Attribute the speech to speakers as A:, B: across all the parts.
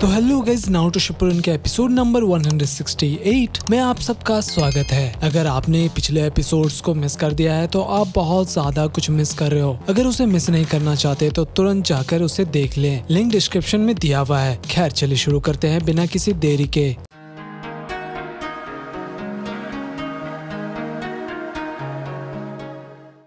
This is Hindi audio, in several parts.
A: तो हेलो गाइस, नारुतो शिपुडेन के एपिसोड नंबर 168 में आप सबका स्वागत है। अगर आपने पिछले एपिसोड्स को मिस कर दिया है तो आप बहुत ज्यादा कुछ मिस कर रहे हो। अगर उसे मिस नहीं करना चाहते तो तुरंत जाकर उसे देख लें, लिंक डिस्क्रिप्शन में दिया हुआ है। खैर चलिए शुरू करते हैं बिना किसी देरी के।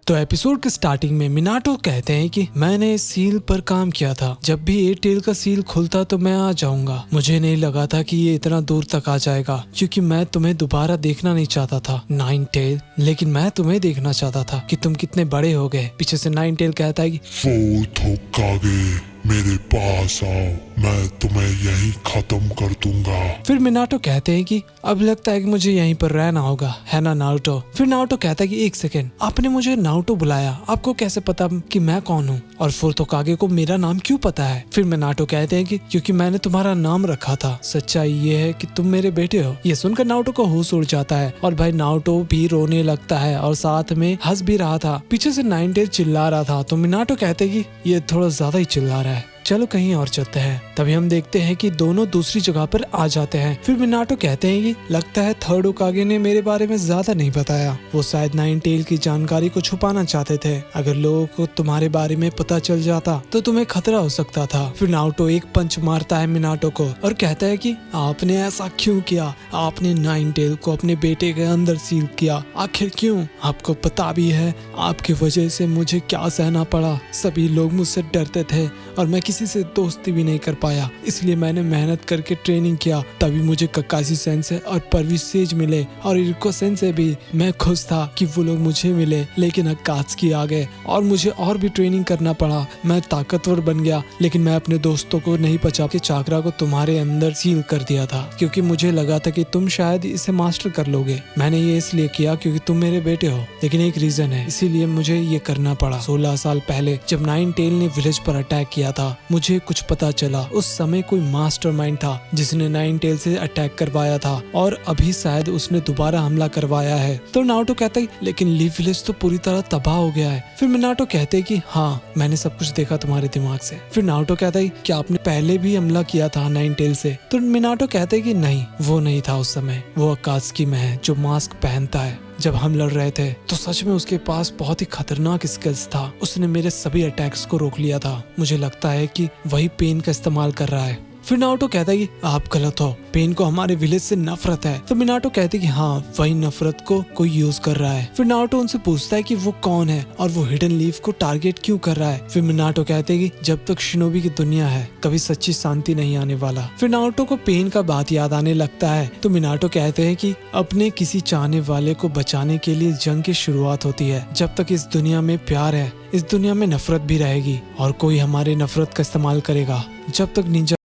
A: तो एपिसोड के स्टार्टिंग में मिनाटो कहते हैं कि मैंने इस सील पर काम किया था। जब भी 8 टेल का सील खुलता तो मैं आ जाऊंगा। मुझे नहीं लगा था कि ये इतना दूर तक आ जाएगा, क्योंकि मैं तुम्हें दोबारा देखना नहीं चाहता था 9 टेल, लेकिन मैं तुम्हें देखना चाहता था कि तुम कितने बड़े हो गए। पीछे से 9 टेल कहता है कि
B: फोर्थ होकागे मेरे पास आओ, मैं तुम्हें यहीं खत्म कर दूंगा।
A: फिर मिनाटो कहते हैं कि अब लगता है कि मुझे यहीं पर रहना होगा, है ना नारुतो। फिर नारुतो कहता है कि एक सेकेंड, आपने मुझे नारुतो बुलाया, आपको कैसे पता कि मैं कौन हूँ और फोर्थ होकागे को मेरा नाम क्यों पता है। फिर मिनाटो कहते हैं कि क्योंकि मैंने तुम्हारा नाम रखा था। सच्चाई ये है कि तुम मेरे बेटे हो। ये सुनकर नारुतो को होश उड़ जाता है और भाई नारुतो भी रोने लगता है और साथ में हंस भी रहा था। पीछे से 9 टेल चिल्ला रहा था तो मिनाटो कहते हैं कि ये थोड़ा ज्यादा ही चिल्ला रहा है, चलो कहीं और चलते हैं। तभी हम देखते हैं कि दोनों दूसरी जगह पर आ जाते हैं। फिर मिनाटो कहते हैं कि लगता है थर्ड होकागे ने मेरे बारे में ज्यादा नहीं बताया। वो शायद 9 टेल की जानकारी को छुपाना चाहते थे। अगर लोगों को तुम्हारे बारे में पता चल जाता तो तुम्हें खतरा हो सकता था। फिर नारुतो एक पंच मारता है मिनाटो को और कहता है कि आपने ऐसा क्यों किया? आपने 9 टेल को अपने बेटे के अंदर सील किया, आखिर क्यों? आपको पता भी है आपकी वजह से मुझे क्या सहना पड़ा। सभी लोग मुझसे डरते थे और मैं किसी से दोस्ती भी नहीं कर पाया, इसलिए मैंने मेहनत करके ट्रेनिंग किया। तभी मुझे ककाशी सेंसे और परविश सेज मिले और इरुको सेंसे भी। मैं खुश था कि वो लोग मुझे मिले, लेकिन अकात्सुकी आ गए और मुझे और भी ट्रेनिंग करना पड़ा। मैं ताकतवर बन गया, लेकिन मैं अपने दोस्तों को नहीं बचा के चाकरा को तुम्हारे अंदर सील कर दिया था, क्योंकि मुझे लगा था कि तुम शायद इसे मास्टर कर लोगे। मैंने ये इसलिए किया क्योंकि तुम मेरे बेटे हो, लेकिन एक रीजन है, इसीलिए मुझे ये करना पड़ा। 16 साल पहले जब 9 टेल ने विलेज पर अटैक किया था, मुझे कुछ पता चला। उस समय कोई मास्टरमाइंड था जिसने 9 टेल से अटैक करवाया था और अभी शायद उसने दोबारा हमला करवाया है। तो नारुतो कहता है लेकिन लीफ विलेज तो पूरी तरह तबाह हो गया है। फिर मिनाटो कहते हैं कि हाँ, मैंने सब कुछ देखा तुम्हारे दिमाग से। फिर नारुतो कहता है कि आपने पहले भी हमला किया था 9 टेल से? तो मिनाटो कहते हैं कि नहीं, वो नहीं था उस समय, वो अकात्सुकी में है जो मास्क पहनता है। जब हम लड़ रहे थे तो सच में उसके पास बहुत ही खतरनाक स्किल्स था। उसने मेरे सभी अटैक्स को रोक लिया था। मुझे लगता है कि वही पेन का इस्तेमाल कर रहा है। फिर नारुतो कहता है कि आप गलत हो, पेन को हमारे विलेज से नफरत है। तो मिनाटो कहते हैं कि हाँ, वही नफरत को कोई यूज कर रहा है। फिर नारुतो उनसे पूछता है कि वो कौन है और वो हिडन लीफ को टारगेट क्यों कर रहा है। फिर मिनाटो कहते हैं कि जब तक शिनोबी की दुनिया है कभी सच्ची शांति नहीं आने वाला। फिर नारुतो को पेन का बात याद आने लगता है तो मिनाटो कहते हैं कि अपने किसी चाहने वाले को बचाने के लिए जंग की शुरुआत होती है। जब तक इस दुनिया में प्यार है, इस दुनिया में नफरत भी रहेगी और कोई हमारे नफरत का इस्तेमाल करेगा। जब तक निंजा